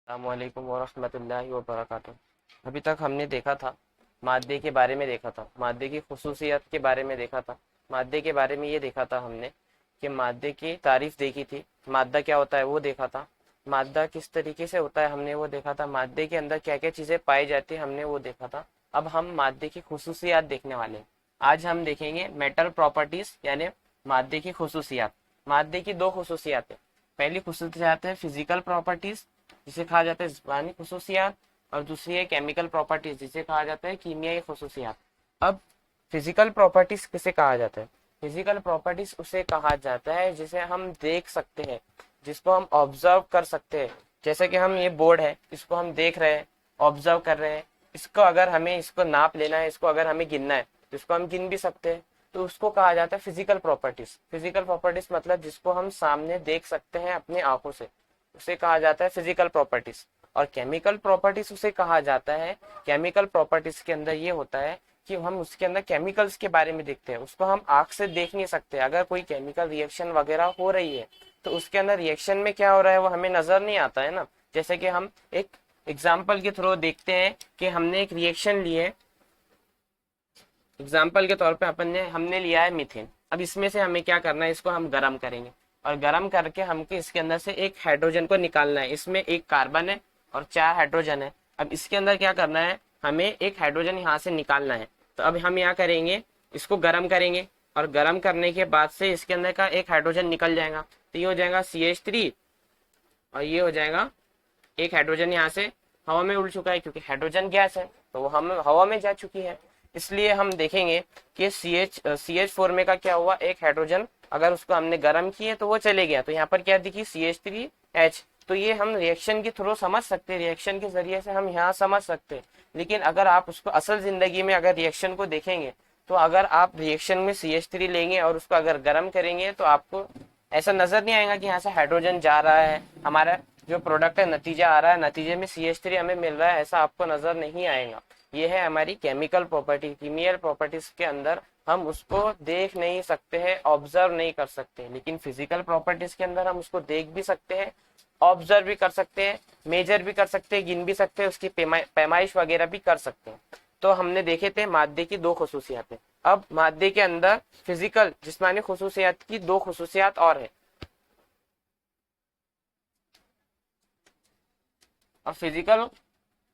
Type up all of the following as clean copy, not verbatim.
अस्सलामुअलैकुम वरहमतुल्लाहि वबरकातुह। अभी तक हमने देखा था मादे के बारे में, देखा था मादे की खुसूसियत के बारे में, देखा था मादे के बारे में। ये देखा था हमने कि मादे की तारीफ देखी थी, मादा क्या होता है वो देखा था, मादा किस तरीके से होता है हमने वो देखा था, मादे के अंदर क्या क्या चीज़ें पाई जाती है हमने वो देखा था। अब हम मादे की खुसूसियात देखने वाले हैं। आज हम देखेंगे मेटल प्रॉपर्टीज यानी मादे की खुसूसियात। मादे की दो खुसूसियात है। पहली खुसूसियात है फिजिकल प्रॉपर्टीज जिसे कहा जाता है जिस्मानी खसूसियात, और दूसरी है केमिकल प्रॉपर्टीज जिसे कहा जाता है कीमियाई खसूसियात। अब फिजिकल प्रॉपर्टीज किसे कहा जाता है? फिजिकल प्रॉपर्टीज उसे कहा जाता है जिसे हम देख सकते हैं, जिसको हम ऑब्जर्व कर सकते हैं। जैसे कि हम ये बोर्ड है, इसको हम देख रहे हैं, ऑब्जर्व कर रहे हैं। इसको अगर हमें इसको नाप लेना है, इसको अगर हमें गिनना है तो इसको हम गिन भी सकते हैं। तो उसको कहा जाता है फिजिकल प्रॉपर्टीज। फिजिकल प्रॉपर्टीज मतलब जिसको हम सामने देख सकते हैं अपनी आंखों से, उसे कहा जाता है फिजिकल प्रॉपर्टीज। और केमिकल प्रॉपर्टीज उसे कहा जाता है, केमिकल प्रॉपर्टीज के अंदर ये होता है कि हम उसके अंदर केमिकल्स के बारे में देखते हैं। उसको हम आंख से देख नहीं सकते। अगर कोई केमिकल रिएक्शन वगैरह हो रही है तो उसके अंदर रिएक्शन में क्या हो रहा है वो हमें नजर नहीं आता है ना। जैसे कि हम एक एग्जाम्पल के थ्रू देखते हैं कि हमने एक रिएक्शन ली है। एग्जाम्पल के तौर पे हमने लिया है मीथेन। अब इसमें से हमें क्या करना है, इसको हम गर्म करेंगे और गर्म करके हमको इसके अंदर से एक हाइड्रोजन को निकालना है। इसमें एक कार्बन है और 4 हाइड्रोजन है। अब इसके अंदर क्या करना है, हमें एक हाइड्रोजन यहाँ से निकालना है। तो अब हम यहाँ करेंगे, इसको गर्म करेंगे और गर्म करने के बाद से इसके अंदर का एक हाइड्रोजन निकल जाएगा। तो ये हो जाएगा CH3 और ये हो जाएगा एक हाइड्रोजन यहाँ से हवा में उड़ चुका है, क्योंकि हाइड्रोजन गैस है तो वो हम हवा में जा चुकी है। इसलिए हम देखेंगे कि CH4 में का क्या हुआ, एक हाइड्रोजन अगर उसको हमने गर्म किए तो वो चले गया। तो यहाँ पर क्या दिखी, CH3H। तो ये हम रिएक्शन के थ्रू समझ सकते हैं, रिएक्शन के जरिए से हम यहाँ समझ सकते हैं। लेकिन अगर आप उसको असल जिंदगी में अगर रिएक्शन को देखेंगे तो अगर आप रिएक्शन में CH3 लेंगे और उसको अगर गर्म करेंगे तो आपको ऐसा नजर नहीं आएगा कि यहाँ से हाइड्रोजन जा रहा है, हमारा जो प्रोडक्ट है नतीजा आ रहा है, नतीजे में CH3 हमें मिल रहा है, ऐसा आपको नजर नहीं आएगा। ये है हमारी केमिकल प्रॉपर्टी। कीमियल प्रॉपर्टीज के अंदर हम उसको देख नहीं सकते हैं, ऑब्जर्व नहीं कर सकते। लेकिन फिजिकल प्रॉपर्टीज के अंदर हम उसको देख भी सकते हैं, ऑब्जर्व भी कर सकते हैं, मेजर भी कर सकते हैं, गिन भी सकते हैं, उसकी पैमाइश वगैरह भी कर सकते हैं। तो हमने देखे थे मादे की दो खसूसियातें। अब मादे के अंदर फिजिकल जिस्मानी खसूसियात की दो खसूसियात और है। और फिजिकल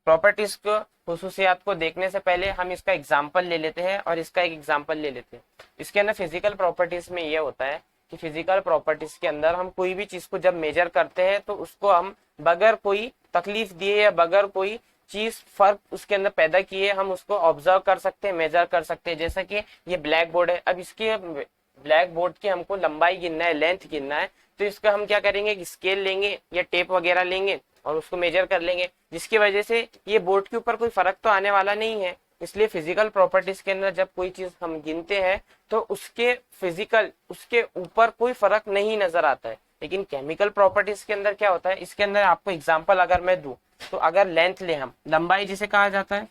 प्रॉपर्टीज को खसूसियात को देखने से पहले हम इसका एग्जाम्पल ले लेते हैं और इसका एक एग्जाम्पल ले लेते हैं। इसके अंदर फिजिकल प्रॉपर्टीज में ये होता है कि फिजिकल प्रॉपर्टीज के अंदर हम कोई भी चीज को जब मेजर करते हैं तो उसको हम बगैर कोई तकलीफ दिए या बगैर कोई चीज फर्क उसके अंदर पैदा किए हम उसको ऑब्जर्व कर सकते हैं, मेजर कर सकते हैं। जैसा कि ये ब्लैक बोर्ड है, अब इसके ब्लैक बोर्ड की हमको लंबाई गिनना है, लेंथ गिनना है। तो इसका हम क्या करेंगे, स्केल लेंगे या टेप वगैरह लेंगे और उसको मेजर कर लेंगे, जिसकी वजह से ये बोर्ड के ऊपर कोई फर्क तो आने वाला नहीं है। इसलिए फिजिकल प्रॉपर्टीज के अंदर जब कोई चीज हम गिनते हैं तो उसके फिजिकल उसके ऊपर कोई फर्क नहीं नजर आता है। लेकिन केमिकल प्रॉपर्टीज के अंदर क्या होता है, इसके अंदर आपको एग्जांपल अगर मैं दूं तो अगर लेंथ ले, हम लंबाई जिसे कहा जाता है,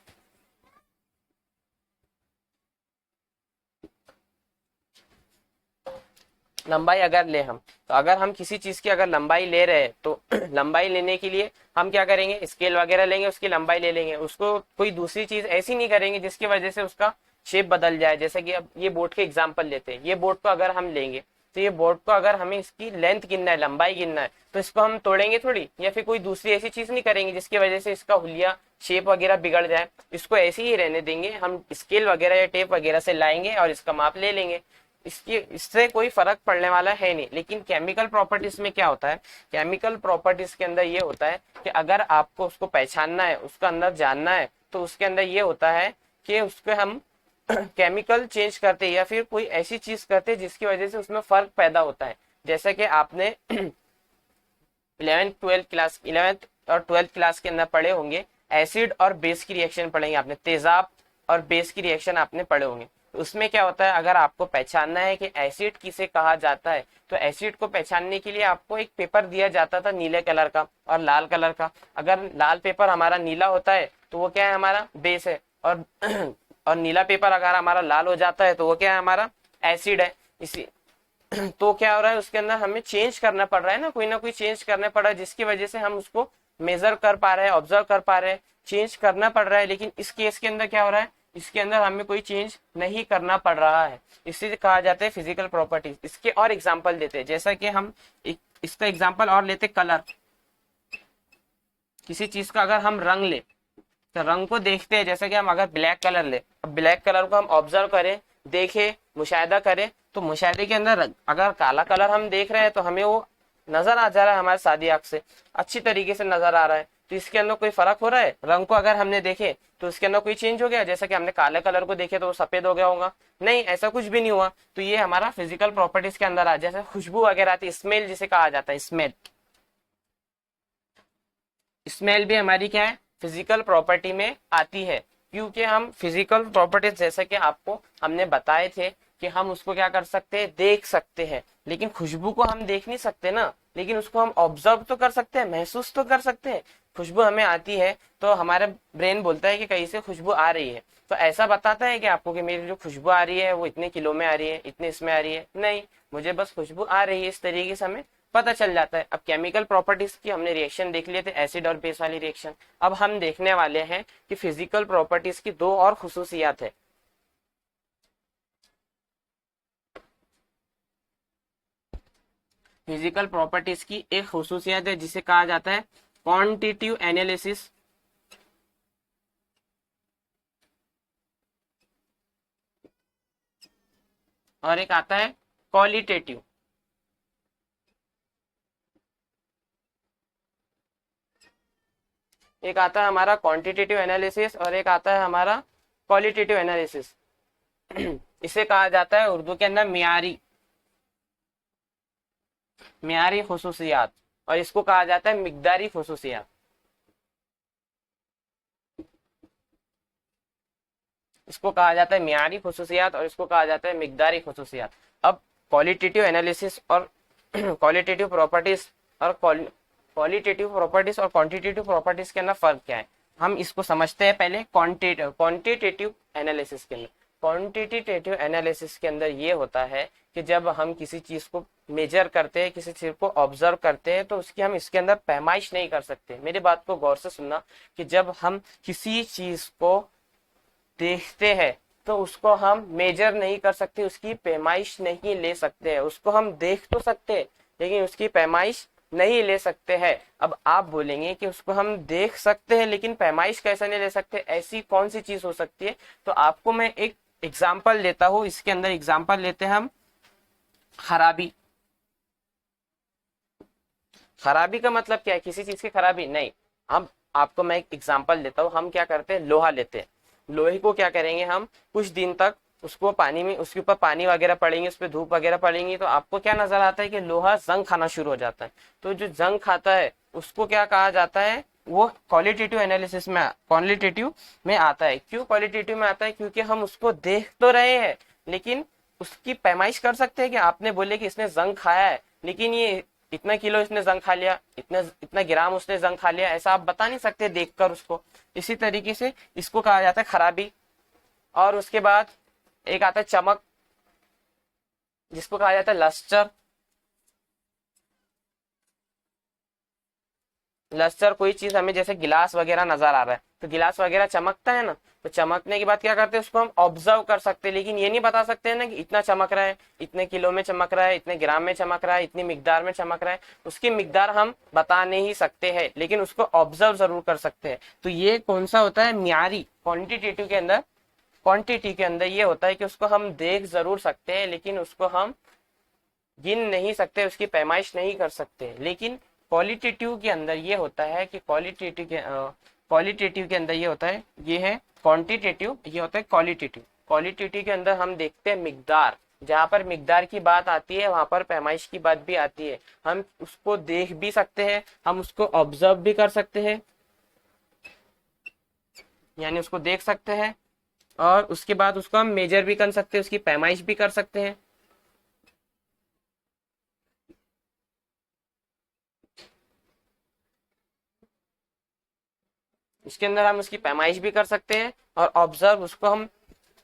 लंबाई अगर ले हम, तो अगर हम किसी चीज की अगर लंबाई ले रहे हैं तो लंबाई लेने के लिए हम क्या करेंगे, स्केल वगैरह लेंगे, उसकी लंबाई ले लेंगे। उसको कोई दूसरी चीज ऐसी नहीं करेंगे जिसकी वजह से उसका शेप बदल जाए। जैसे कि अब ये बोर्ड के एग्जाम्पल लेते हैं, ये बोर्ड को अगर हम लेंगे तो ये बोर्ड को अगर हमें इसकी लेंथ गिनना है, लंबाई गिनना है, तो इसको हम तोड़ेंगे थोड़ी, या फिर कोई दूसरी ऐसी चीज नहीं करेंगे जिसकी वजह से इसका हुलिया शेप वगैरह बिगड़ जाए। इसको ऐसे ही रहने देंगे, हम स्केल वगैरह या टेप वगैरह से लाएंगे और इसका माप ले लेंगे। इसकी इससे कोई फर्क पड़ने वाला है नहीं। लेकिन केमिकल प्रॉपर्टीज में क्या होता है, केमिकल प्रॉपर्टीज के अंदर ये होता है कि अगर आपको उसको पहचानना है, उसका अंदर जानना है, तो उसके अंदर ये होता है कि उसके हम केमिकल चेंज करते हैं या फिर कोई ऐसी चीज करते हैं जिसकी वजह से उसमें फर्क पैदा होता है। जैसे कि आपने 11th और 12th क्लास के अंदर पढ़े होंगे, एसिड और बेस की रिएक्शन पढ़ेंगे आपने, तेजाब और बेस की रिएक्शन आपने पढ़े होंगे। तो उसमें क्या होता है, अगर आपको पहचानना है कि एसिड किसे कहा जाता है तो एसिड को पहचानने के लिए आपको एक पेपर दिया जाता था नीले कलर का और लाल कलर का। अगर लाल पेपर हमारा नीला होता है तो वो क्या है, हमारा बेस है, और और नीला पेपर अगर हमारा लाल हो जाता है तो वो क्या है, हमारा एसिड है। इसी तो क्या हो रहा है, उसके अंदर हमें चेंज करना पड़ रहा है ना कोई चेंज करना पड़ रहा है, जिसकी वजह से हम उसको मेजर कर पा रहे हैं, ऑब्जर्व कर पा रहे हैं, चेंज करना पड़ रहा है, लेकिन इस केस के अंदर क्या हो रहा है, इसके अंदर हमें कोई चेंज नहीं करना पड़ रहा है। इसे कहा जाता है फिजिकल प्रॉपर्टीज। इसके और एग्जांपल देते हैं, जैसा कि हम इसका एग्जांपल और लेते कलर। किसी चीज का अगर हम रंग ले तो रंग को देखते हैं, जैसे कि हम अगर ब्लैक कलर ले, अब ब्लैक कलर को हम ऑब्जर्व करें, देखें, मुशाहिदा करें, तो मुशाहिदे के अंदर अगर काला कलर हम देख रहे हैं तो हमें वो नजर आ जा रहा है, हमारे सादी आंख से अच्छी तरीके से नजर आ रहा है, तो इसके अंदर कोई फर्क हो रहा है। रंग को अगर हमने देखे तो इसके अंदर कोई चेंज हो गया, जैसे कि हमने काले कलर को देखे तो वो सफेद हो गया होगा, नहीं, ऐसा कुछ भी नहीं हुआ। तो ये हमारा फिजिकल प्रॉपर्टीज के अंदर आ, जैसे खुशबू वगैरह आती है, स्मेल जिसे कहा जाता है, स्मेल, स्मेल भी हमारी क्या है, फिजिकल प्रॉपर्टी में आती है। क्योंकि हम फिजिकल प्रॉपर्टीज जैसे कि आपको हमने बताए थे कि हम उसको क्या कर सकते हैं, देख सकते हैं, लेकिन खुशबू को हम देख नहीं सकते ना, लेकिन उसको हम ऑब्जर्व तो कर सकते हैं, महसूस तो कर सकते हैं। खुशबू हमें आती है तो हमारा ब्रेन बोलता है कि कहीं से खुशबू आ रही है, तो ऐसा बताता है कि आपको कि मेरी जो खुशबू आ रही है वो इतने किलो में आ रही है, इतने इसमें आ रही है, नहीं, मुझे बस खुशबू आ रही है, इस तरीके से हमें पता चल जाता है। अब केमिकल प्रॉपर्टीज की हमने रिएक्शन देख लिए थे, एसिड और बेस वाली रिएक्शन। अब हम देखने वाले हैं कि फिजिकल प्रॉपर्टीज की दो और खुसूसियात है। फिजिकल प्रॉपर्टीज की एक खुसूसियत है जिसे कहा जाता है क्वांटिटेटिव एनालिसिस, और एक आता है क्वालिटेटिव। एक आता है हमारा क्वांटिटेटिव एनालिसिस और एक आता है हमारा क्वालिटेटिव एनालिसिस। इसे कहा जाता है उर्दू के अंदर मियारी, मियारी खुसूसियात, और इसको कहा जाता है मिकदारी खुसूसियात। इसको कहा जाता है मियारी खुसूसियात और इसको कहा जाता है मिकदारी खुसूसियात। अब क्वालिटेटिव एनालिसिस और क्वालिटेटिव प्रॉपर्टीज और क्वालिटेटिव प्रॉपर्टीज और क्वांटिटेटिव प्रॉपर्टीज के अंदर फर्क क्या है, हम इसको समझते हैं पहले। क्वांटिटेटिव एनालिसिस के अंदर, क्वांटिटेटिव एनालिसिस के अंदर ये होता है कि जब हम किसी चीज को मेजर करते हैं, किसी चीज को ऑब्जर्व करते हैं, तो उसकी हम इसके अंदर पैमाइश नहीं कर सकते। मेरी बात को गौर से सुनना कि जब हम किसी चीज को देखते हैं तो उसको हम मेजर नहीं कर सकते, उसकी पैमाइश नहीं ले सकते हैं। उसको हम देख तो सकते हैं लेकिन उसकी पैमाइश नहीं ले सकते हैं। अब आप बोलेंगे कि उसको हम देख सकते हैं लेकिन पैमाइश कैसे नहीं ले सकते, ऐसी कौन सी चीज हो सकती है? तो आपको मैं एक एग्जाम्पल देता हूं। इसके अंदर एग्जाम्पल लेते हैं हम खराबी। खराबी का मतलब क्या है? किसी चीज की खराबी नहीं। हम आपको मैं एक एग्जाम्पल देता हूँ। हम क्या करते हैं, लोहा लेते हैं। लोहे को क्या करेंगे, हम कुछ दिन तक उसको पानी में, उसके ऊपर पानी वगैरह पड़ेंगे, उस पर धूप वगैरह पड़ेंगी, तो आपको क्या नजर आता है कि लोहा जंग खाना शुरू हो जाता है। तो जो जंग खाता है उसको क्या कहा जाता है, वो क्वालिटेटिव एनालिसिस में, क्वालिटेटिव में आता है। क्यों क्वालिटेटिव में आता है? क्योंकि हम उसको देख तो रहे हैं लेकिन उसकी पैमाइश कर सकते हैं कि आपने बोले कि इसने जंग खाया है, लेकिन ये इतना किलो इसने जंग खा लिया, इतना इतना ग्राम उसने जंग खा लिया, ऐसा आप बता नहीं सकते देखकर उसको। इसी तरीके से इसको कहा जाता है खराबी। और उसके बाद एक आता है चमक, जिसको कहा जाता है लस्टर। लस्टर कोई चीज हमें, जैसे गिलास वगैरह नजर आ रहा है तो गिलास वगैरह चमकता है ना, तो चमकने के बाद क्या करते हैं, उसको हम ऑब्जर्व कर सकते हैं, लेकिन ये नहीं बता सकते हैं ना कि इतना चमक रहा है, इतने किलो में चमक रहा है, इतने ग्राम में चमक रहा है, इतनी मिकदार में चमक रहा है। उसकी मिकदार हम बता नहीं सकते हैं लेकिन उसको ऑब्जर्व जरूर कर सकते हैं। तो ये कौन सा होता है, म्यारी। क्वांटिटेटिव के अंदर, क्वांटिटी के अंदर ये होता है कि उसको हम देख जरूर सकते हैं लेकिन उसको हम गिन नहीं सकते, उसकी पैमाइश नहीं कर सकते। लेकिन क्वालिटेटिव के अंदर ये होता है कि क्वालिटेटिव के अंदर ये होता है, ये है क्वांटिटेटिव, ये होता है क्वालिटेटिव। क्वालिटेटिव के अंदर हम देखते हैं मिकदार। जहां पर मिकदार की बात आती है वहां पर पैमाइश की बात भी आती है। हम उसको देख भी सकते हैं, हम उसको ऑब्जर्व भी कर सकते हैं, यानी उसको देख सकते हैं और उसके बाद उसको हम मेजर भी कर सकते हैं, उसकी पैमाइश भी कर सकते हैं। इसके अंदर हम उसकी पैमाइश भी कर सकते हैं और ऑब्जर्व, उसको हम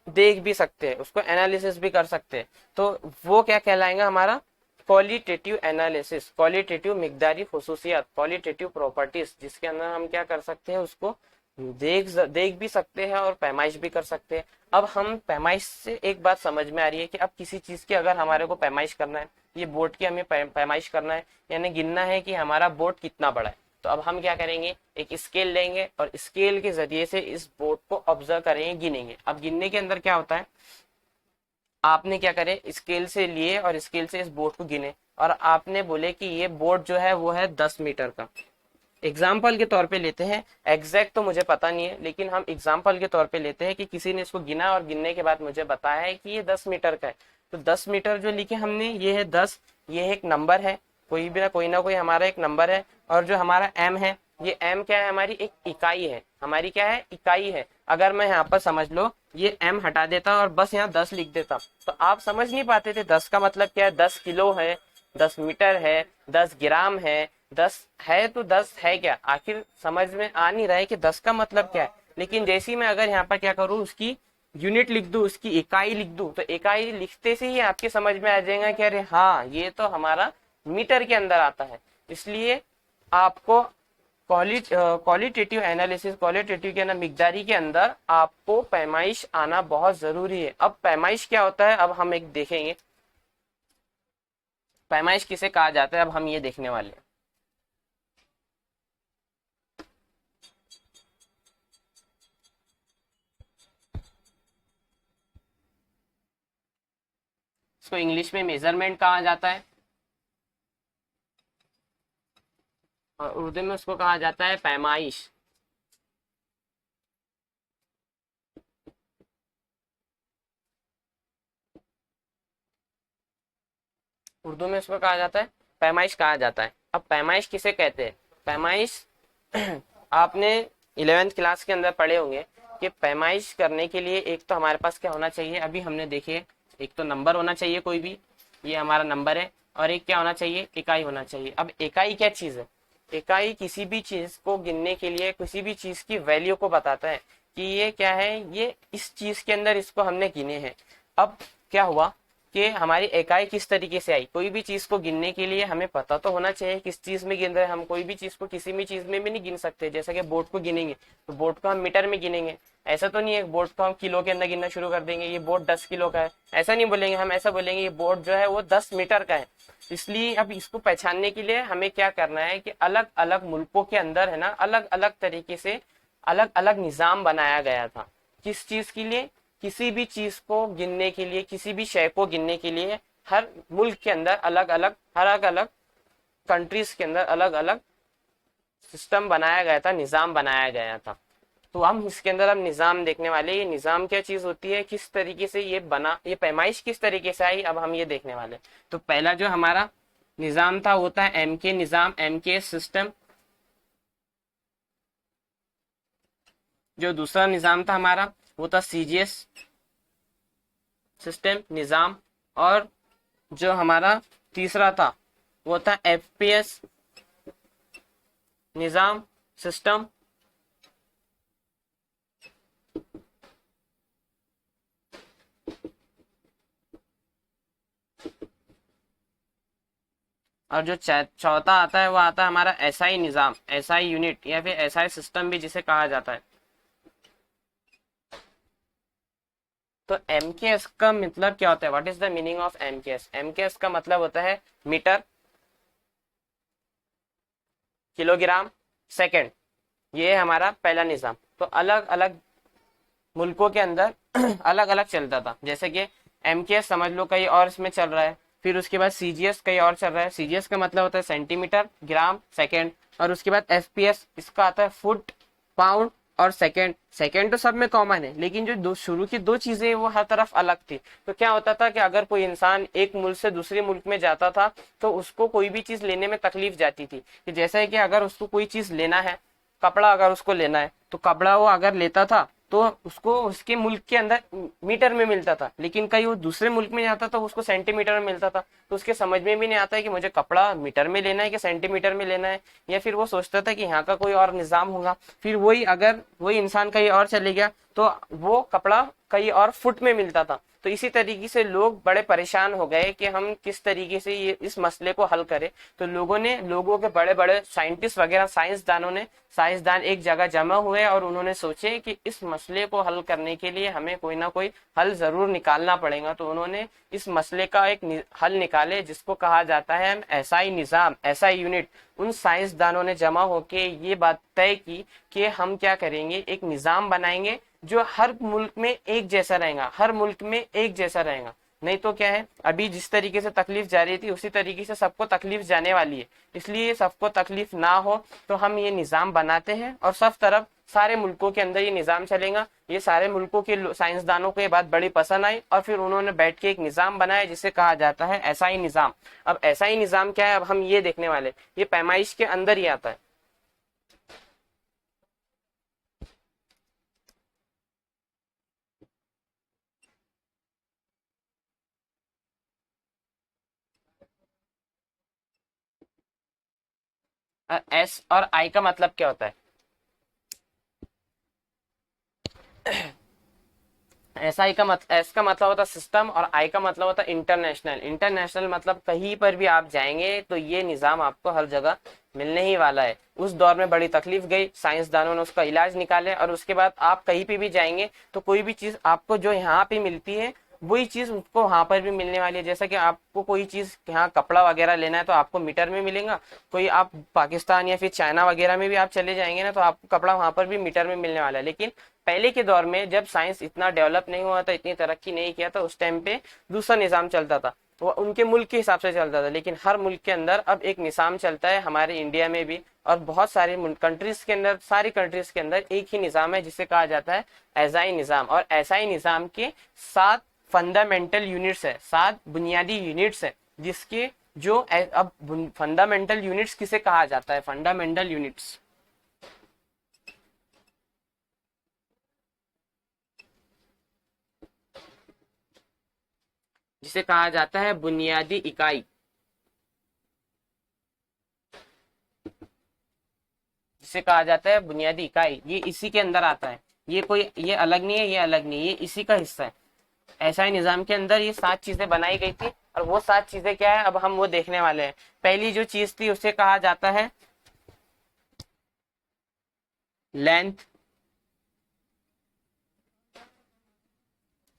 देख भी सकते हैं, उसको एनालिसिस भी कर सकते हैं। तो वो क्या कहलाएगा, हमारा क्वालिटेटिव एनालिसिस, क्वालिटेटिव मिकदारी खसूसियात, क्वालिटेटिव प्रॉपर्टीज, जिसके अंदर हम क्या कर सकते हैं, उसको देख भी सकते हैं और पैमाइश भी कर सकते हैं। अब हम पैमाइश से एक बात समझ में आ रही है कि अब किसी चीज की अगर हमारे को पैमाइश करना है, ये बोर्ड की हमें पैमाइश करना है, यानी गिनना है कि हमारा बोर्ड कितना बड़ा है, तो अब हम क्या करेंगे, एक स्केल लेंगे और स्केल के जरिए से इस बोर्ड को ऑब्जर्व करेंगे, गिनेंगे। अब गिनने के अंदर क्या होता है, आपने क्या करे, स्केल से लिए और स्केल से इस बोर्ड को गिने और आपने बोले कि ये बोर्ड जो है वो है 10 मीटर का। एग्जाम्पल के तौर पे लेते हैं, एग्जैक्ट तो मुझे पता नहीं है, लेकिन हम एग्जाम्पल के तौर पे लेते हैं कि किसी ने इसको गिना और गिनने के बाद मुझे बताया है कि ये 10 मीटर का है। तो 10 मीटर जो लिखे हमने, ये है 10, ये एक नंबर है, कोई भी ना कोई हमारा एक नंबर है। और जो हमारा एम है, ये एम क्या है, हमारी एक इकाई है, हमारी क्या है, इकाई है। अगर मैं यहाँ पर समझ लो ये एम हटा देता और बस यहाँ 10 लिख देता, तो आप समझ नहीं पाते थे 10 का मतलब क्या है, 10 किलो है, 10 मीटर है, 10 ग्राम है, 10 है तो 10 है क्या, आखिर समझ में आ नहीं रहा है कि 10 का मतलब क्या है। लेकिन जैसे ही मैं अगर यहाँ पर क्या करूँ, उसकी यूनिट लिख दूं, उसकी इकाई लिख दूं, तो इकाई लिखते से ही आपके समझ में आ जाएगा कि अरे हाँ, ये तो हमारा मीटर के अंदर आता है। इसलिए आपको क्वालिटेटिव एनालिसिस, क्वालिटेटिव के ना मिकदारी के अंदर आपको पैमाइश आना बहुत जरूरी है। अब पैमाइश क्या होता है, अब हम एक देखेंगे पैमाइश किसे कहा जाता है, अब हम ये देखने वाले हैं। इसको इंग्लिश में मेजरमेंट कहा जाता है और उर्दू में उसको कहा जाता है पैमाइश। उर्दू में उसको कहा जाता है पैमाइश कहा जाता है। अब पैमाइश किसे कहते हैं, पैमाइश आपने 11th क्लास के अंदर पढ़े होंगे कि पैमाइश करने के लिए एक तो हमारे पास क्या होना चाहिए, अभी हमने देखिए, एक तो नंबर होना चाहिए कोई भी, ये हमारा नंबर है, और एक क्या होना चाहिए, इकाई होना चाहिए। अब इकाई क्या चीज है, इकाई किसी भी चीज को गिनने के लिए, किसी भी चीज की वैल्यू को बताता है कि ये क्या है, ये इस चीज के अंदर इसको हमने गिने हैं। अब क्या हुआ कि हमारी इकाई किस तरीके से आई, कोई भी चीज को गिनने के लिए हमें पता तो होना चाहिए किस चीज में गिन रहे हैं। हम कोई भी चीज को किसी भी चीज में भी नहीं गिन सकते, जैसे कि बोर्ड को गिनेंगे तो बोर्ड को हम मीटर में गिनेंगे, ऐसा तो नहीं है बोर्ड को हम किलो के अंदर गिनना शुरू कर देंगे, ये बोर्ड 10 किलो का है, ऐसा नहीं बोलेंगे हम, ऐसा बोलेंगे ये बोर्ड जो है वो 10 मीटर का है। इसलिए अब इसको पहचानने के लिए हमें क्या करना है कि अलग अलग मुल्कों के अंदर है ना, अलग अलग तरीके से अलग अलग निजाम बनाया गया था। किस चीज के लिए, किसी भी चीज को गिनने के लिए, किसी भी शय को गिनने के लिए हर मुल्क के अंदर अलग अलग कंट्रीज के अंदर अलग अलग सिस्टम बनाया गया था, निजाम बनाया गया था। तो हम इसके अंदर अब निजाम देखने वाले, ये निजाम क्या चीज होती है, किस तरीके से ये बना, ये पैमाइश किस तरीके से आई, अब हम ये देखने वाले। तो पहला जो हमारा निजाम था होता है एम के निजाम, एम के सिस्टम। जो दूसरा निजाम था हमारा वो था सीजीएस सिस्टम निजाम, और जो हमारा तीसरा था वो था एफपीएस निजाम सिस्टम। और जो चौथा आता है वो आता है हमारा एसआई निजाम, एसआई यूनिट या फिर एसआई सिस्टम भी जिसे कहा जाता है। तो एमकेएस का मतलब क्या होता है, what is the meaning of MKS, MKS का मतलब होता है मीटर, किलोग्राम, सेकंड। ये है हमारा पहला निजाम। तो अलग अलग मुल्कों के अंदर अलग अलग चलता था, जैसे कि एमकेएस समझ लो कहीं और इसमें चल रहा है, फिर उसके बाद सीजीएस कहीं और चल रहा है, सीजीएस का मतलब होता है सेंटीमीटर, ग्राम, सेकंड, और उसके बाद एफपीएस, इसका आता है फुट, पाउंड और सेकंड। सेकंड तो सब में कॉमन है, लेकिन जो दो शुरू की दो चीजें वो हर तरफ अलग थी। तो क्या होता था कि अगर कोई इंसान एक मुल्क से दूसरे मुल्क में जाता था तो उसको कोई भी चीज लेने में तकलीफ जाती थी, कि जैसे कि अगर उसको कोई चीज लेना है, कपड़ा अगर उसको लेना है तो कपड़ा वो अगर लेता था तो उसको उसके मुल्क के अंदर मीटर में मिलता था, लेकिन कहीं वो दूसरे मुल्क में जाता तो उसको सेंटीमीटर में मिलता था। तो उसके समझ में भी नहीं आता है कि मुझे कपड़ा मीटर में लेना है कि सेंटीमीटर में लेना है, या फिर वो सोचता था कि यहाँ का कोई और निजाम होगा। फिर वही अगर वही इंसान कहीं और चले गया तो वो कपड़ा कहीं और फुट में मिलता था। तो इसी तरीके से लोग बड़े परेशान हो गए कि हम किस तरीके से ये इस मसले को हल करें। तो लोगों के बड़े बड़े साइंटिस्ट वगैरह साइंसदान एक जगह जमा हुए और उन्होंने सोचे कि इस मसले को हल करने के लिए हमें कोई ना कोई हल जरूर निकालना पड़ेगा। तो उन्होंने इस मसले का एक हल निकाले जिसको कहा जाता है एसआई निज़ाम, एसआई यूनिट। उन साइंसदानों ने जमा होके ये बात तय की कि हम क्या करेंगे, एक निज़ाम बनाएंगे जो हर मुल्क में एक जैसा रहेगा, हर मुल्क में एक जैसा रहेगा। नहीं तो क्या है, अभी जिस तरीके से तकलीफ जा रही थी उसी तरीके से सबको तकलीफ जाने वाली है। इसलिए सबको तकलीफ ना हो तो हम ये निज़ाम बनाते हैं और सब तरफ सारे मुल्कों के अंदर ये निज़ाम चलेगा। ये सारे मुल्कों के साइंसदानों को ये बात बड़ी पसंद आई और फिर उन्होंने बैठ के एक निज़ाम बनाया जिसे कहा जाता है एसआई निज़ाम। अब एसआई निज़ाम क्या है, अब हम ये देखने वाले, ये पैमाइश के अंदर ही आता है। एस और आई का मतलब क्या होता है? एस का मतलब होता है सिस्टम और आई का मतलब होता है इंटरनेशनल। इंटरनेशनल मतलब कहीं पर भी आप जाएंगे तो ये निज़ाम आपको हर जगह मिलने ही वाला है। उस दौर में बड़ी तकलीफ गई, साइंसदानों ने उसका इलाज निकाले और उसके बाद आप कहीं पे भी जाएंगे तो कोई भी चीज आपको जो यहाँ पे मिलती है वही चीज उसको वहां पर भी मिलने वाली है। जैसा कि आपको कोई चीज यहाँ कपड़ा वगैरह लेना है तो आपको मीटर में मिलेगा। कोई आप पाकिस्तान या फिर चाइना वगैरह में भी आप चले जाएंगे ना तो आपको कपड़ा वहां पर भी मीटर में मिलने वाला है। लेकिन पहले के दौर में जब साइंस इतना डेवलप नहीं हुआ था, इतनी तरक्की नहीं किया था, उस टाइम पे दूसरा निज़ाम चलता था, वो उनके मुल्क के हिसाब से चलता था। लेकिन हर मुल्क के अंदर अब एक निज़ाम चलता है, हमारे इंडिया में भी और बहुत सारे कंट्रीज के अंदर, सारी कंट्रीज के अंदर एक ही निज़ाम है जिसे कहा जाता है एसआई निज़ाम। और एसआई निज़ाम के 7 फंडामेंटल यूनिट्स है, 7 बुनियादी यूनिट्स है जिसके जो अब फंडामेंटल यूनिट्स किसे कहा जाता है? फंडामेंटल यूनिट्स जिसे कहा जाता है बुनियादी इकाई, जिसे कहा जाता है बुनियादी इकाई। ये इसी के अंदर आता है, ये कोई, ये अलग नहीं है, ये अलग नहीं है, ये इसी का हिस्सा है। एसआई निजाम के अंदर ये 7 चीजें बनाई गई थी और वो 7 चीजें क्या है अब हम वो देखने वाले हैं। पहली जो चीज थी उसे कहा जाता है लेंथ,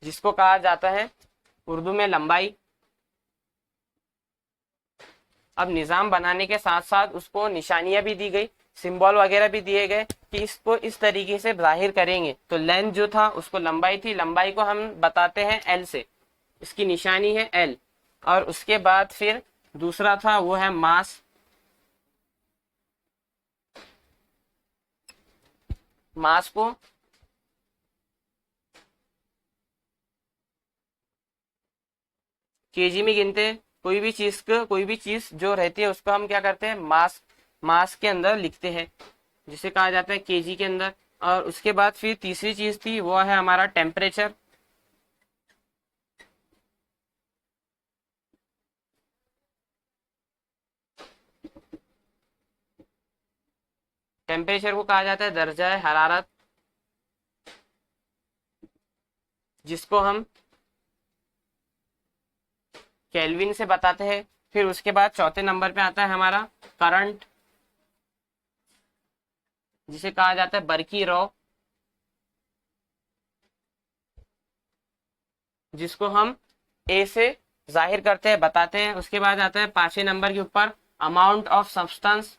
जिसको कहा जाता है उर्दू में लंबाई। अब निजाम बनाने के साथ साथ उसको निशानियां भी दी गई, सिंबल वगैरह भी दिए गए कि इसको इस तरीके से जाहिर करेंगे। तो लेंथ जो था उसको लंबाई थी, लंबाई को हम बताते हैं एल से, इसकी निशानी है एल। और उसके बाद फिर दूसरा था वो है मास, मास को केजी में गिनते हैं। कोई भी चीज जो रहती है उसको हम क्या करते हैं, मास के अंदर लिखते हैं जिसे कहा जाता है केजी के अंदर। और उसके बाद फिर तीसरी चीज थी वो है हमारा टेम्परेचर। टेम्परेचर को कहा जाता है दर्जा हरारत, जिसको हम केल्विन से बताते हैं। फिर उसके बाद चौथे नंबर पे आता है हमारा करंट, जिसे कहा जाता है बरकी रॉ, जिसको हम ए से जाहिर करते हैं, बताते हैं। उसके बाद आता है 5वें नंबर के ऊपर अमाउंट ऑफ सब्सटेंस,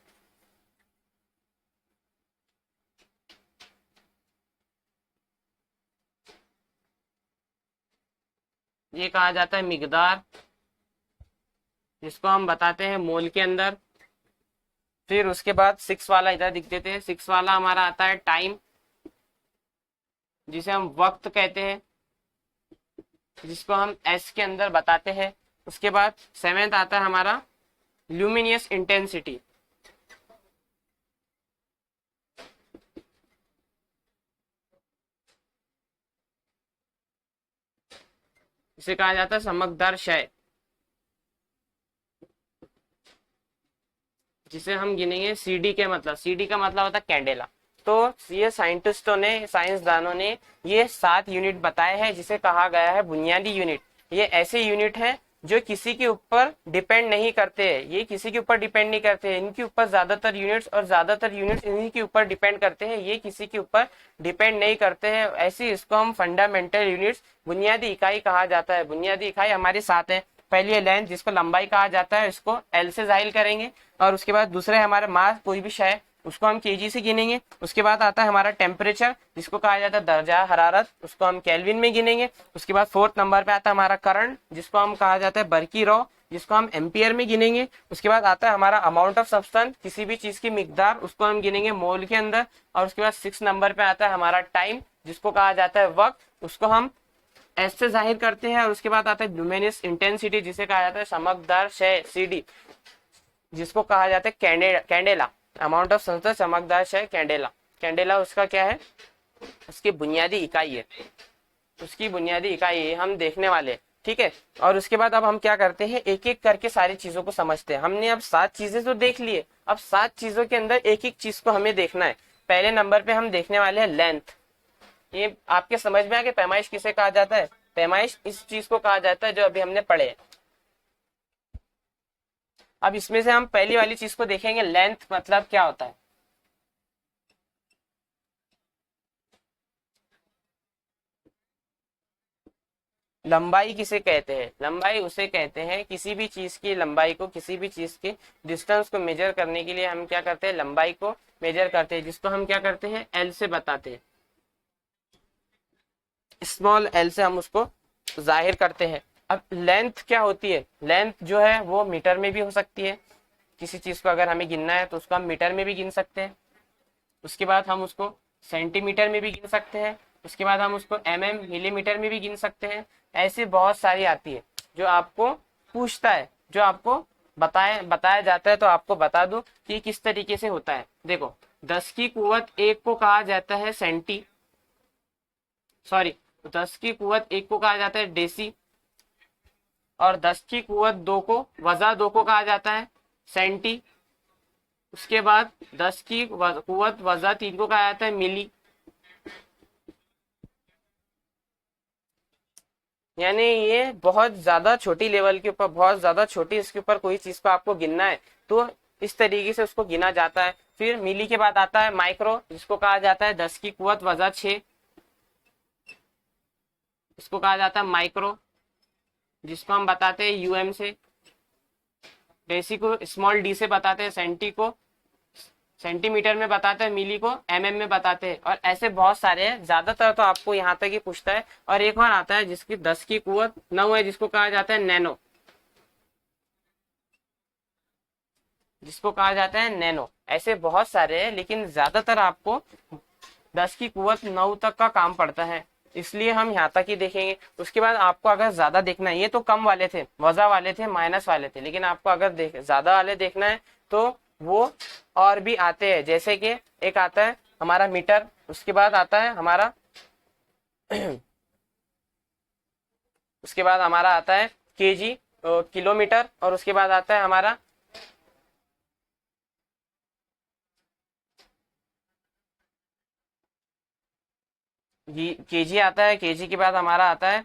ये कहा जाता है मिकदार, जिसको हम बताते हैं मोल के अंदर। फिर उसके बाद 6 वाला इधर दिख देते हैं, 6 वाला हमारा आता है टाइम, जिसे हम वक्त कहते हैं, जिसको हम एस के अंदर बताते हैं। उसके बाद 7th आता है हमारा ल्यूमिनियस इंटेंसिटी, इसे कहा जाता है चमकदार शय, जिसे हम गिनेंगे सीडी के मतलब, सीडी का मतलब होता है कैंडेला। तो ये साइंटिस्टों ने, साइंसदानों ने ये 7 यूनिट बताए हैं जिसे कहा गया है बुनियादी यूनिट। ये ऐसे यूनिट हैं जो किसी के ऊपर डिपेंड नहीं करते हैं, ये किसी के ऊपर डिपेंड नहीं करते हैं, इनके ऊपर ज्यादातर यूनिट्स और ज्यादातर यूनिट्स इन्हीं के ऊपर डिपेंड करते हैं, ये किसी के ऊपर डिपेंड नहीं करते हैं। ऐसे इसको हम फंडामेंटल यूनिट्स, बुनियादी इकाई कहा जाता है। बुनियादी इकाई हमारे साथ है, पहली है लेंथ जिसको लंबाई कहा जाता है, इसको एल से जाहिर करेंगे। और उसके बाद दूसरा है हमारा मास, कोई भी शय उसको हम केजी से गिनेंगे। उसके बाद आता है हमारा टेम्परेचर जिसको कहा जाता है दर्जा हरारत, उसको हम केल्विन में गिनेंगे। उसके बाद 4th नंबर पे आता है हमारा करंट जिसको हम कहा जाता है बर्की रॉ, जिसको हम एम्पियर में गिनेंगे। उसके बाद आता है हमारा अमाउंट ऑफ सब्सटेंस, किसी भी चीज की मिकदार, उसको हम गिनेंगे मोल के अंदर। और उसके बाद 6 नंबर पे आता है हमारा टाइम जिसको कहा जाता है वक्त, उसको हम एस से जाहिर करते हैं। और उसके बाद आता है ल्यूमिनस इंटेंसिटी जिसे कहा जाता है चमकदार शय सीडी, जिसको कहा जाता है कैंडेला, अमाउंट ऑफ सब्सटेंस चमकदार शय कैंडेला। कैंडेला उसका क्या है, उसकी बुनियादी इकाई है, उसकी बुनियादी इकाई है, हम देखने वाले, ठीक है। और उसके बाद अब हम क्या करते हैं, एक एक करके सारी चीजों को समझते हैं। हमने अब 7 चीजें तो देख लिए, अब 7 चीजों के अंदर एक एक चीज को हमें देखना है। पहले नंबर पे हम देखने वाले हैं लेंथ। ये आपके समझ में आ कि पैमाइश किसे कहा जाता है, पैमाइश इस चीज को कहा जाता है जो अभी हमने पढ़े। अब इसमें से हम पहली वाली चीज को देखेंगे, लेंथ मतलब क्या होता है। लंबाई किसे कहते हैं, लंबाई उसे कहते हैं किसी भी चीज की लंबाई को, किसी भी चीज के डिस्टेंस को मेजर करने के लिए हम क्या करते हैं, लंबाई को मेजर करते हैं, जिसको हम क्या करते हैं एल से बताते हैं, स्मॉल एल से हम उसको जाहिर करते हैं। अब लेंथ क्या होती है, लेंथ जो है वो मीटर में भी हो सकती है, किसी चीज को अगर हमें गिनना है तो उसको हम मीटर में भी गिन सकते हैं। उसके बाद हम उसको सेंटीमीटर में भी गिन सकते हैं। उसके बाद हम उसको मिलीमीटर में भी गिन सकते हैं। ऐसी बहुत सारी आती है जो आपको पूछता है, जो आपको बताया जाता है। तो आपको बता दूं कि किस तरीके से होता है। देखो 10 की कुवत 1 को कहा जाता है सॉरी 10 की कुवत 1 को कहा जाता है डेसी, और 10 की कुवत 2 को वजा 2 को कहा जाता है सेंटी। उसके बाद 10 की कुवत वजा 3 को कहा जाता है मिली। यानी ये बहुत ज्यादा छोटी लेवल के ऊपर, बहुत ज्यादा छोटी इसके ऊपर कोई चीज को आपको गिनना है तो इस तरीके से उसको गिना जाता है। फिर मिली के बाद आता है माइक्रो जिसको कहा जाता है 10 की कुवत वजा 6, इसको कहा जाता है माइक्रो, जिसको हम बताते हैं यूएम से। डेसी को स्मॉल डी से बताते हैं, सेंटी को सेंटीमीटर में बताते हैं, मिली को एमएम में बताते हैं। और ऐसे बहुत सारे हैं, ज्यादातर तो आपको यहाँ तक ही पूछता है। और एक और आता है जिसकी 10 की कुवत 9 है, जिसको कहा जाता है नैनो, जिसको कहा जाता है नैनो। ऐसे बहुत सारे हैं, लेकिन ज्यादातर आपको 10 की कुवत 9 तक का काम पड़ता है, इसलिए हम यहाँ तक ही देखेंगे। उसके बाद आपको अगर ज्यादा देखना है, ये तो कम वाले थे, वजा वाले थे, माइनस वाले थे, लेकिन आपको अगर ज्यादा वाले देखना है तो वो और भी आते हैं। जैसे कि एक आता है हमारा मीटर, उसके बाद आता है हमारा उसके बाद हमारा आता है केजी, किलोमीटर। और उसके बाद आता है हमारा केजी आता है। केजी के बाद हमारा आता है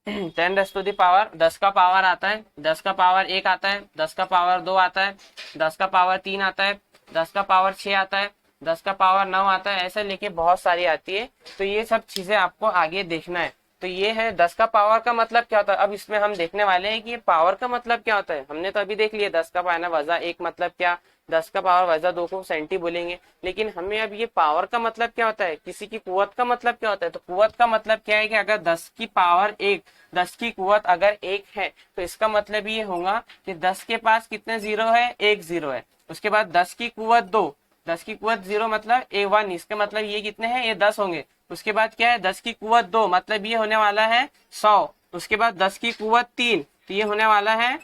10⁻⁴, 10 का पावर आता है, 10 का पावर 1 आता है, 10 का पावर 2 आता है, 10 का पावर 3 आता है, 10 का पावर 6 आता है, 10 का पावर 9 आता है। ऐसे लेके बहुत सारी आती है। तो ये सब चीजें आपको आगे देखना है। तो ये है 10 का पावर का मतलब क्या होता है। अब इसमें हम देखने वाले हैं कि ये पावर का मतलब क्या होता है। हमने तो अभी देख लिया 10 का पावर वजा 1 मतलब क्या, 10 का पावर वजा 2 को सेंटी बोलेंगे। लेकिन हमें अब ये पावर का मतलब क्या होता है, किसी की कुवत का मतलब क्या होता है। तो कुवत का मतलब क्या है कि अगर 10 की पावर 1, 10 की कुवत अगर 1 है तो इसका मतलब ये होगा कि 10 के पास कितने जीरो है, 1 जीरो है। उसके बाद 10 की कुवत 2, 10 की कुवत 0 मतलब A1, इसका मतलब ये कितने हैं, ये 10 होंगे। उसके बाद क्या है 10 की कुवत 2 मतलब ये होने वाला है 100। उसके बाद 10 की कुवत 3 तो ये होने वाला है,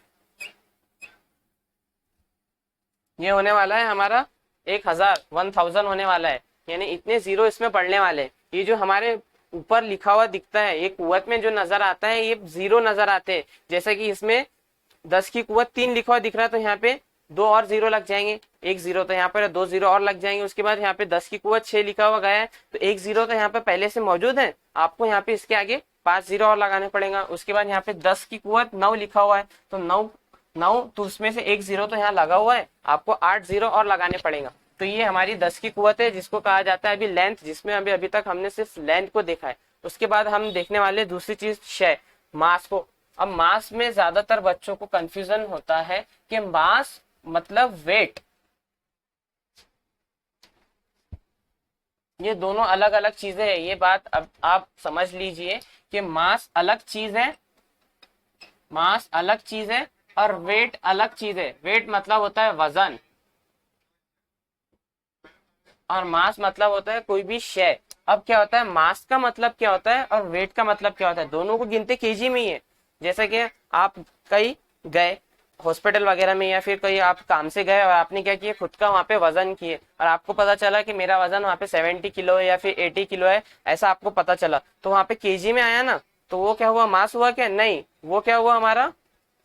ये होने वाला है हमारा 1000 होने वाला है। यानी इतने जीरो इसमें पड़ने वाले हैं। ये जो हमारे ऊपर लिखा हुआ दिखता है, ये कुवत में जो नजर आता है ये जीरो नजर आते हैं। जैसे कि इसमें 10 की कुवत 3 लिखा हुआ दिख रहा है, तो यहाँ पे दो और जीरो लग जाएंगे, एक जीरो तो यहाँ पर दो जीरो और लग जाएंगे। उसके बाद यहाँ पे 10 की कुवत 6 लिखा हुआ गया है, तो एक जीरो तो यहाँ पे पहले से मौजूद है, आपको यहाँ पे इसके आगे 5 जीरो और लगाने पड़ेगा। उसके बाद यहाँ पे 10 की कुवत 9 लिखा हुआ है, तो 9 9 तो उसमें से एक जीरो तो यहाँ लगा हुआ है, आपको 8 जीरो और लगाने पड़ेगा। तो ये हमारी 10 की कुवत है, जिसको कहा जाता है अभी लेंथ, जिसमें अभी तक हमने सिर्फ लेंथ को देखा है। उसके बाद हम देखने वाले दूसरी चीज क्षय, मास को। अब मास में ज्यादातर बच्चों को कंफ्यूजन होता है कि मास मतलब वेट, ये दोनों अलग अलग चीजें हैं। ये बात अब आप समझ लीजिए कि मास अलग चीज है, मास अलग चीज है और वेट अलग चीज है। वेट मतलब होता है वजन, और मास मतलब होता है कोई भी शय। अब क्या होता है, मास का मतलब क्या होता है और वेट का मतलब क्या होता है, दोनों को गिनते केजी में ही है। जैसे कि आप कहीं गए हॉस्पिटल वगैरह में, या फिर कहीं आप काम से गए और आपने क्या किया, खुद का वहां पे वजन किए और आपको पता चला कि मेरा वजन वहां पे 70 किलो है या फिर 80 किलो है, ऐसा आपको पता चला, तो वहां पे केजी में आया ना, तो वो क्या हुआ, मास हुआ क्या, नहीं, वो क्या हुआ, हमारा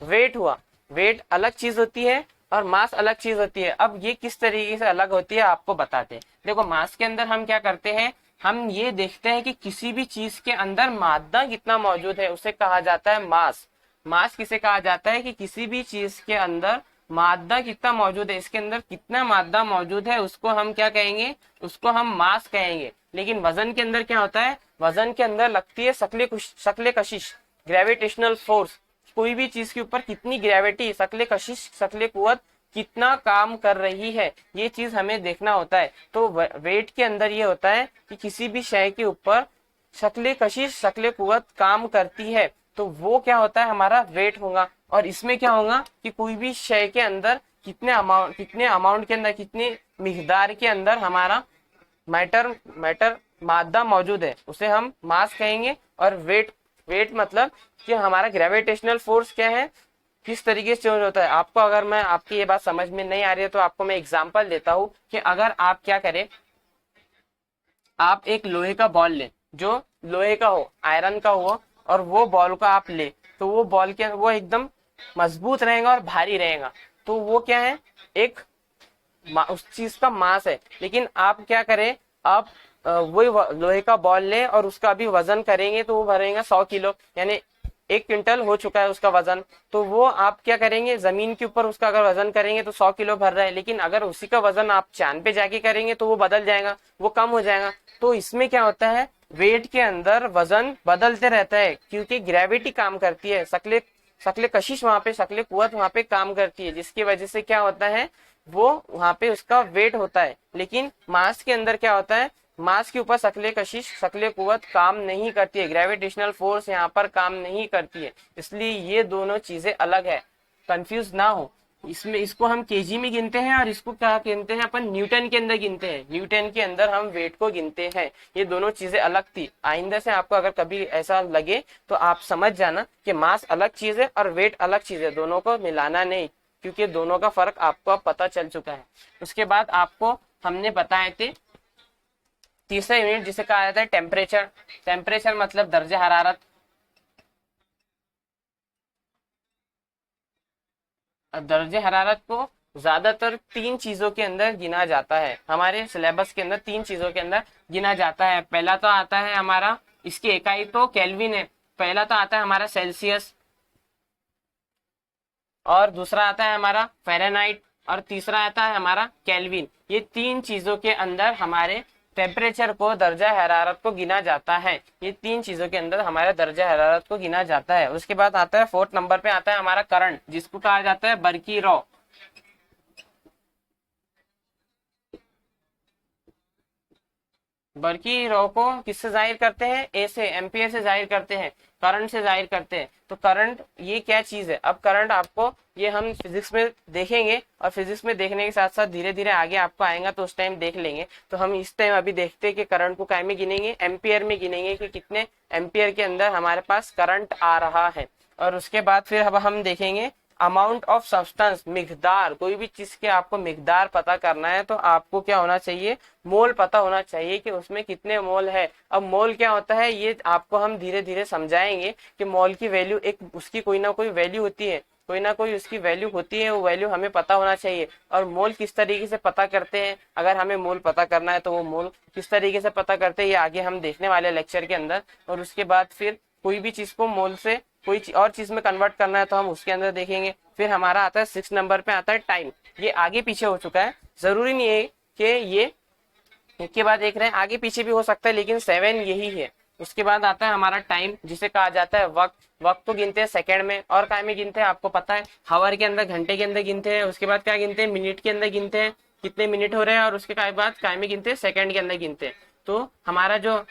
वेट हुआ। वेट अलग चीज होती है और मास अलग चीज होती है। अब ये किस तरीके से अलग होती है आपको बताते हैं। देखो मास के अंदर हम क्या करते हैं, हम ये देखते हैं कि किसी भी चीज के अंदर मादा कितना मौजूद है, उसे कहा जाता है मास। मास किसे कहा जाता है कि किसी भी चीज के अंदर मादा कितना मौजूद है, इसके अंदर कितना मादा मौजूद है, उसको हम क्या कहेंगे, उसको हम मास कहेंगे। लेकिन वजन के अंदर क्या होता है, वजन के अंदर लगती है शक्ले कशिश, ग्रेविटेशनल फोर्स। कोई भी चीज के ऊपर कितनी ग्रेविटी, शक्ले कशिश, शक्ले कुवत कितना काम कर रही है, ये चीज हमें देखना होता है। तो वेट के अंदर ये होता है कि किसी भी शय के ऊपर शक्ले कशिश, शक्ले कुवत काम करती है, तो वो क्या होता है, हमारा वेट होगा। और इसमें क्या होगा कि कोई भी शय के अंदर कितने अमाउंट के अंदर, कितने मिकदार के अंदर हमारा मैटर मादा मौजूद है, उसे हम मास कहेंगे। और वेट मतलब कि हमारा ग्रेविटेशनल फोर्स क्या है, किस तरीके से चेंज होता है। आपको अगर मैं, आपकी ये बात समझ में नहीं आ रही है तो आपको मैं एग्जांपल देता हूं कि अगर आप क्या करें, आप एक लोहे का बॉल लें, जो लोहे का हो, आयरन का हो, और वो बॉल को आप ले, तो वो बॉल के वो एकदम मजबूत रहेगा और भारी रहेगा, तो वो क्या है, एक उस चीज का मास है। लेकिन आप क्या करें, आप वही लोहे का बॉल ले और उसका अभी वजन करेंगे, तो वो भरेगा 100 किलो, यानी 1 क्विंटल हो चुका है उसका वजन। तो वो आप क्या करेंगे, जमीन के ऊपर उसका अगर वजन करेंगे तो 100 किलो भर रहा है, लेकिन अगर उसी का वजन आप चांद पे जाके करेंगे तो वो बदल जाएगा, वो कम हो जाएगा। तो इसमें क्या होता है, वेट के अंदर वजन बदलते रहता है, क्योंकि ग्रेविटी काम करती है, शक्ले शक्ले कशिश वहां पे, शक्ले कुवत वहां पे काम करती है, जिसकी वजह से क्या होता है, वो वहां पे उसका वेट होता है। लेकिन मास के अंदर क्या होता है, मास के ऊपर शक्ले कशिश, शक्ले कुवत काम नहीं करती है, ग्रेविटेशनल फोर्स यहाँ पर काम नहीं करती है, इसलिए ये दोनों चीजें अलग है, कंफ्यूज ना हो। इसमें इसको हम केजी में गिनते हैं और इसको क्या गिनते हैं, अपन न्यूटन के अंदर गिनते हैं, न्यूटन के अंदर हम वेट को गिनते हैं। ये दोनों चीजें अलग थी। आइंदा से आपको अगर कभी ऐसा लगे तो आप समझ जाना कि मास अलग चीज है और वेट अलग चीज है, दोनों को मिलाना नहीं, क्योंकि दोनों का फर्क आपको अब पता चल चुका है। उसके बाद आपको हमने बताए थे तीसरा यूनिट, जिसे कहा जाता है टेम्परेचर। टेम्परेचर मतलब दर्जे हरारत। दर्जे हरारत को ज्यादातर 3 चीजों के अंदर गिना जाता है, हमारे सिलेबस के अंदर 3 चीजों के अंदर गिना जाता है। पहला तो आता है हमारा, इसकी इकाई तो केल्विन है, पहला तो आता है हमारा सेल्सियस, और दूसरा आता है हमारा फ़ारेनहाइट, और तीसरा आता है हमारा केल्विन। ये 3 चीजों के अंदर हमारे टेम्परेचर को, दर्जा हरारत को गिना जाता है। ये 3 चीजों के अंदर हमारे दर्जा हरारत को गिना जाता है। उसके बाद आता है 4th नंबर पे आता है हमारा करंट, जिसको कहा जाता है बर्की रॉ। बर्की रॉ को किससे जाहिर करते हैं, ए से, एम्पियर से जाहिर करते हैं, करंट से जाहिर करते हैं। तो करंट ये क्या चीज है, अब करंट आपको ये हम फिजिक्स में देखेंगे, और फिजिक्स में देखने के साथ साथ धीरे धीरे आगे आपको आएगा तो उस टाइम देख लेंगे। तो हम इस टाइम अभी देखते हैं कि करंट को काय में गिनेंगे, एम्पियर में गिनेंगे, कि कितने एम्पियर के अंदर हमारे पास करंट आ रहा है। और उसके बाद फिर अब हम देखेंगे अमाउंट ऑफ सब्सटेंस, मिकदार। कोई भी चीज के आपको मिकदार पता करना है तो आपको क्या होना चाहिए, मोल पता होना चाहिए कि उसमें कितने मोल है। अब मोल क्या होता है ये आपको हम धीरे धीरे समझाएंगे कि मोल की वैल्यू, एक उसकी कोई ना कोई वैल्यू होती है। कोई ना कोई उसकी वैल्यू होती है, वो वैल्यू हमें पता होना चाहिए। और मोल किस तरीके से पता करते हैं, अगर हमें मोल पता करना है तो वो मोल किस तरीके से पता करते हैं ये आगे हम देखने वाले लेक्चर के अंदर। और उसके बाद फिर कोई भी चीज को मोल से कोई और चीज में कन्वर्ट करना है तो हम उसके अंदर देखेंगे। फिर हमारा आता है 6 नंबर पे आता है टाइम। ये आगे पीछे हो चुका है, जरूरी नहीं है कि ये एक के बाद देख रहे हैं, आगे पीछे भी हो सकता है, लेकिन 7 यही है। उसके बाद आता है हमारा टाइम, जिसे कहा जाता है वक्त। वक्त तो गिनते हैं सेकंड में, और काय में गिनते हैं आपको पता है, हावर के अंदर, घंटे के अंदर गिनते हैं। उसके बाद क्या गिनते हैं, मिनट के अंदर गिनते हैं कितने मिनट हो रहे हैं, और उसके बाद काय में गिनते हैं सेकंड के अंदर गिनते हैं। तो हमारा जो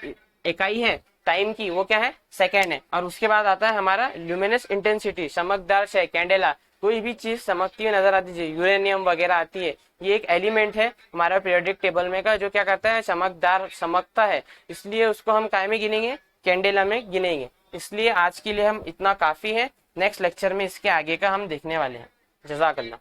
इकाई है टाइम की वो क्या है, सेकंड है। और उसके बाद आता है हमारा ल्यूमिनस इंटेंसिटी, चमकदार शय, कैंडेला। कोई भी चीज चमकती हुई नजर आती है, यूरेनियम वगैरह आती है, ये एक एलिमेंट है हमारा पीरियोडिक टेबल में का, जो क्या करता है, चमकदार, चमकता है, इसलिए उसको हम काय में गिनेंगे, कैंडेला में गिनेंगे। इसलिए आज के लिए हम इतना काफी है, नेक्स्ट लेक्चर में इसके आगे का हम देखने वाले हैं। जज़ाकल्लाह।